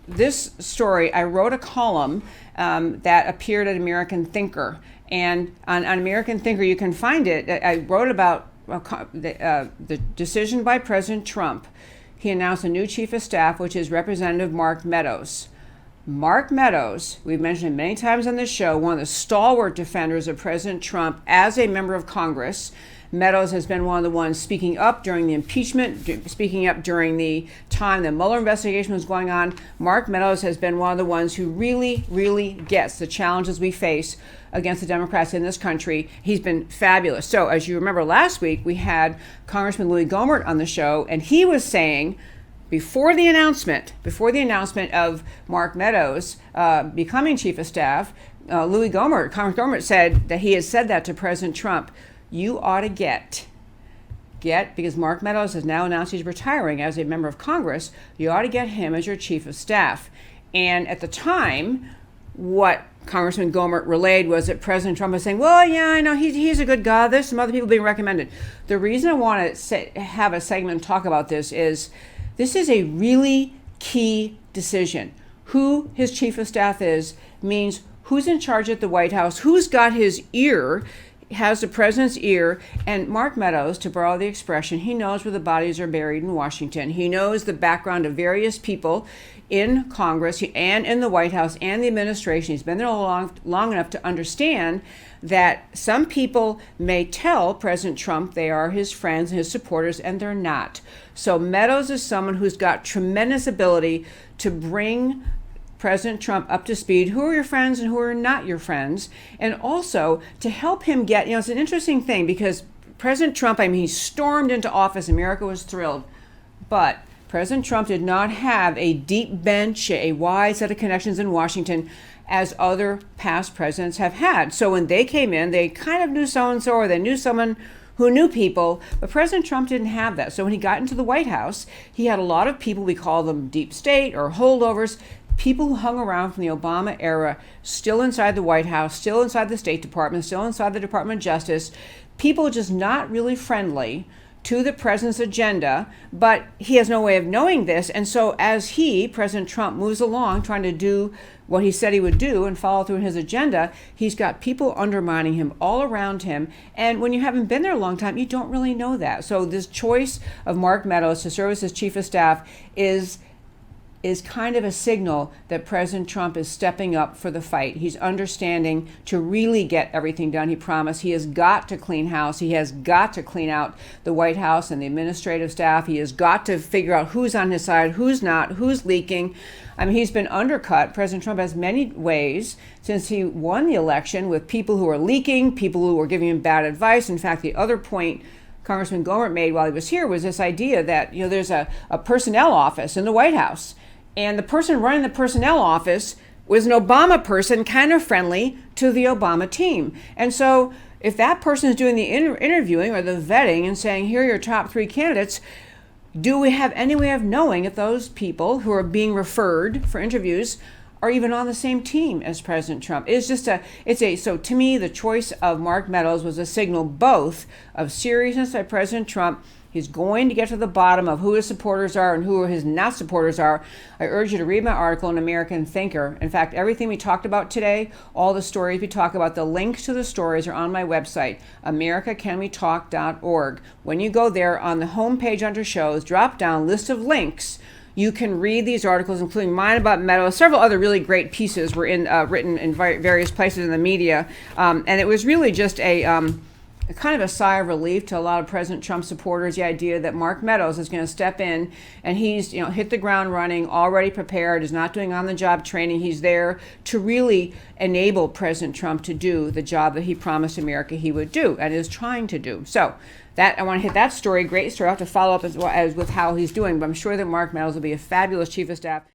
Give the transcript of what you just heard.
this story, I wrote a column that appeared at American Thinker. And on American Thinker, you can find it. I wrote about the decision by President Trump. He announced a new chief of staff, which is Representative Mark Meadows. Mark Meadows, we've mentioned him many times on this show, one of the stalwart defenders of President Trump as a member of Congress. Meadows has been one of the ones speaking up during the impeachment, speaking up during the time the Mueller investigation was going on. Mark Meadows has been one of the ones who really, really gets the challenges we face against the Democrats in this country. He's been fabulous. So as you remember last week, we had Congressman Louis Gohmert on the show, and he was saying, before the announcement of Mark Meadows becoming chief of staff, Congressman Gohmert said that he had said that to President Trump. You ought to get, because Mark Meadows has now announced he's retiring as a member of Congress, you ought to get him as your chief of staff. And at the time, what Congressman Gohmert relayed was that President Trump was saying, well, yeah, I know he's a good guy. There's some other people being recommended. The reason I want to have a segment talk about this is a really key decision. Who his chief of staff is means who's in charge at the White House, who's got his ear, has the president's ear. And Mark Meadows, to borrow the expression, he knows where the bodies are buried in Washington. He knows the background of various people in Congress and in the White House and the administration. He's been there long enough to understand that some people may tell President Trump they are his friends and his supporters, and they're not. So Meadows is someone who's got tremendous ability to bring President Trump up to speed, who are your friends and who are not your friends, and also to help him get, it's an interesting thing because President Trump, he stormed into office, America was thrilled, but President Trump did not have a deep bench, a wide set of connections in Washington as other past presidents have had. So when they came in, they kind of knew so-and-so, or they knew someone who knew people, but President Trump didn't have that. So when he got into the White House, he had a lot of people, we call them deep state or holdovers, people who hung around from the Obama era, still inside the White House, still inside the State Department, still inside the Department of Justice, people just not really friendly to the president's agenda, but he has no way of knowing this. And so as President Trump, moves along trying to do what he said he would do and follow through in his agenda, he's got people undermining him all around him. And when you haven't been there a long time, you don't really know that. So this choice of Mark Meadows to serve as his chief of staff is kind of a signal that President Trump is stepping up for the fight. He's understanding to really get everything done he promised. He has got to clean house. He has got to clean out the White House and the administrative staff. He has got to figure out who's on his side, who's not, who's leaking. He's been undercut. President Trump has many ways since he won the election with people who are leaking, people who are giving him bad advice. In fact, the other point Congressman Gohmert made while he was here was this idea that, there's a personnel office in the White House. And the person running the personnel office was an Obama person, kind of friendly to the Obama team. And so if that person is doing the interviewing or the vetting and saying, here are your top 3 candidates, do we have any way of knowing if those people who are being referred for interviews are even on the same team as President Trump? So to me, the choice of Mark Meadows was a signal both of seriousness by President Trump. He's going to get to the bottom of who his supporters are and who his not supporters are. I urge you to read my article in American Thinker. In fact, everything we talked about today, all the stories we talk about, the links to the stories are on my website, americacanwetalk.org. When you go there, on the homepage under shows, drop down list of links. You can read these articles, including mine about Meadows. Several other really great pieces were written in various places in the media. And it was really just a kind of a sigh of relief to a lot of President Trump supporters, the idea that Mark Meadows is going to step in and he's hit the ground running, already prepared, is not doing on-the-job training. He's there to really enable President Trump to do the job that he promised America he would do and is trying to do. So that I want to hit that story, great story. I have to follow up as with how he's doing, but I'm sure that Mark Meadows will be a fabulous chief of staff.